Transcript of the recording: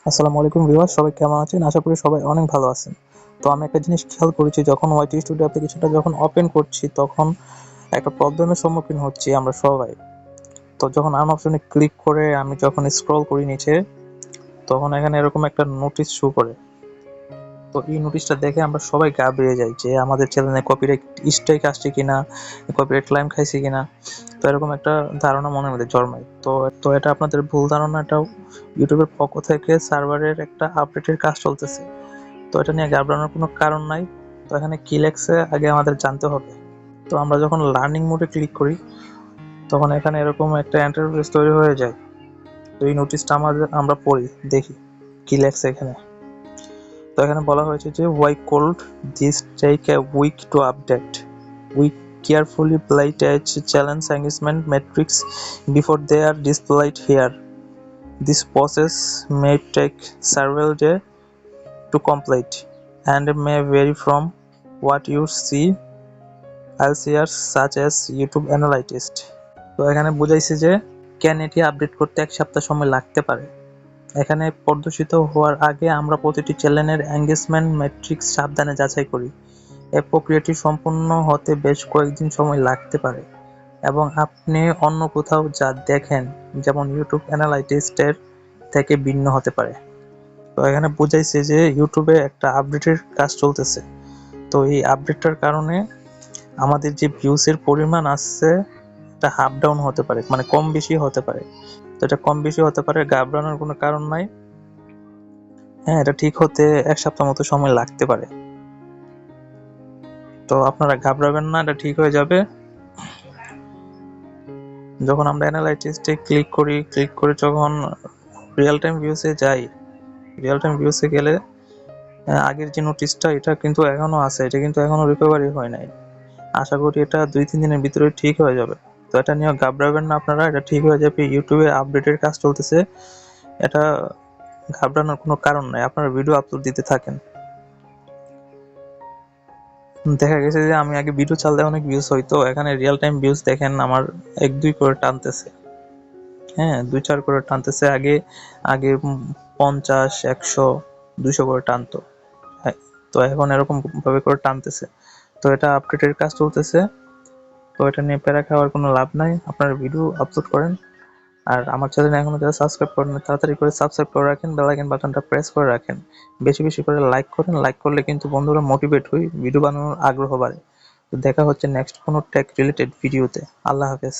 আসসালামু আলাইকুম ভিউয়ার্স, সবাই কেমন আছেন? আশা করি সবাই অনেক ভালো আছেন। তো আমি একটা জিনিস খেয়াল করেছি, যখন ওয়াইটি স্টুডিও অ্যাপ্লিকেশনটা যখন ওপেন করছি তখন একটা প্রবলেমের সম্মুখীন হচ্ছি আমরা সবাই। তো যখন আর্ম অপশনে ক্লিক করে আমি যখন স্ক্রল করি নিচে, তখন এখানে এরকম একটা নোটিশ শো করে। তো এই নোটিশটা দেখে আমরা সবাই ঘাবড়ে যাই যে আমাদের চ্যানেলে কপিরাইট স্ট্রাইক আসছে কিনা, কপিরাইট ক্লেম খাইছে কিনা। তো এরকম একটা ধারণা মনের মধ্যে জন্মায়। তো এটা আপনাদের ভুল ধারণা। এটাও ইউটিউবের পক্ষ থেকে সার্ভারের একটা আপডেটের কাজ চলতেছে। তো এটা নিয়ে ঘাবড়ানোর কোনো কারণ নাই। তো এখানে কি লেখছে আগে আমাদের জানতে হবে। তো আমরা যখন লার্নিং মোডে ক্লিক করি তখন এখানে এরকম একটা ইন্টারফেস তৈরি হয়ে যায়। তো এই নোটিশটা আমরা পড়ি, দেখি কি লেখছে এখানে। তো এখানে বলা হয়েছে যে why could this take a week to update? We carefully played challenge engagement metrics before they are displayed here. This process may take several days to complete and may vary from what you see elsewhere such as YouTube Analytics. তো এখানে বুঝাইছে যে কেন এটি update করতে 1 সপ্তাহ সময় লাগতে পারে। এখানে প্রদর্শিত হওয়ার আগে আমরা প্রতিটি চ্যানেলের এঙ্গেজমেন্ট মেট্রিক্স সাবধানে যাচাই করি। এই প্রক্রিয়াটি সম্পূর্ণ হতে বেশ কয়েকদিন সময় লাগতে পারে এবং আপনি অন্য কোথাও যা দেখেন, যেমন ইউটিউব অ্যানালাইটিক্সের থেকে ভিন্ন হতে পারে। তো এখানে বুঝাইছে যে ইউটিউবে একটা আপডেটের কাজ চলতেছে। তো এই আপডেটটার কারণে আমাদের যে ভিউসের পরিমাণ আসছে এটা আপ ডাউন হতে পারে, মানে কম বেশি হতে পারে। তো এটা কম বেশি হতে পারে, ঘাবড়ানোর কোনো কারণ নাই। হ্যাঁ, এটা ঠিক হতে 1 সপ্তাহ মতো সময় লাগতে পারে। তো আপনারা ঘাবড়াবেন না, এটা ঠিক হয়ে যাবে। যখন আমরা অ্যানালাইটিক্সে ক্লিক করে যখন রিয়েল টাইম ভিউসে যাই, রিয়েল টাইম ভিউসে গেলে আগের যে নোটিশটা এটা কিন্তু এখনো আছে, এটা কিন্তু এখনো রিকভারি হয় নাই। আশা করি এটা 2-3 দিনের ভিতরে ঠিক হয়ে যাবে। তো এটা নিয়ে ঘাবড়াবেন না আপনারা, এটা ঠিক হয়ে যাবে। ইউটিউবে আপডেটের কাজ চলতেছে, এটা ঘাবড়ানোর কোনো কারণ নাই। আপনারা ভিডিও আপলোড দিতে থাকেন। দেখা গেছে যে আমি আগে ভিডিও চালাতে অনেক ভিউজ হইতো, এখানে রিয়েল টাইম ভিউজ দেখেন আমার 1-2 করে টানতেছে। হ্যাঁ, 2-4 করে টানতেছে। আগে আগে 50, 100, 200 করে টানতো। হ্যাঁ, তো এখন এরকম ভাবে করে টানতেছে। তো এটা আপডেটের কাজ চলতেছে। তো এটা নিয়ে প্যারা খাওয়ার কোনো লাভ নাই। আপনারা ভিডিও আপলোড করেন। আর আমার চ্যানেল এখনো যারা সাবস্ক্রাইব করেন নাই তাড়াতাড়ি করে সাবস্ক্রাইব করে রাখেন, বেল আইকন বাটনটা প্রেস করে রাখেন। বেশি বেশি করে লাইক করেন, লাইক করলে কিন্তু বন্ধুরা মোটিভেট হই, ভিডিও বানানোর আগ্রহ বাড়ে। তো দেখা হচ্ছে নেক্সট কোনো টেক রিলেটেড ভিডিওতে। আল্লাহ হাফেজ।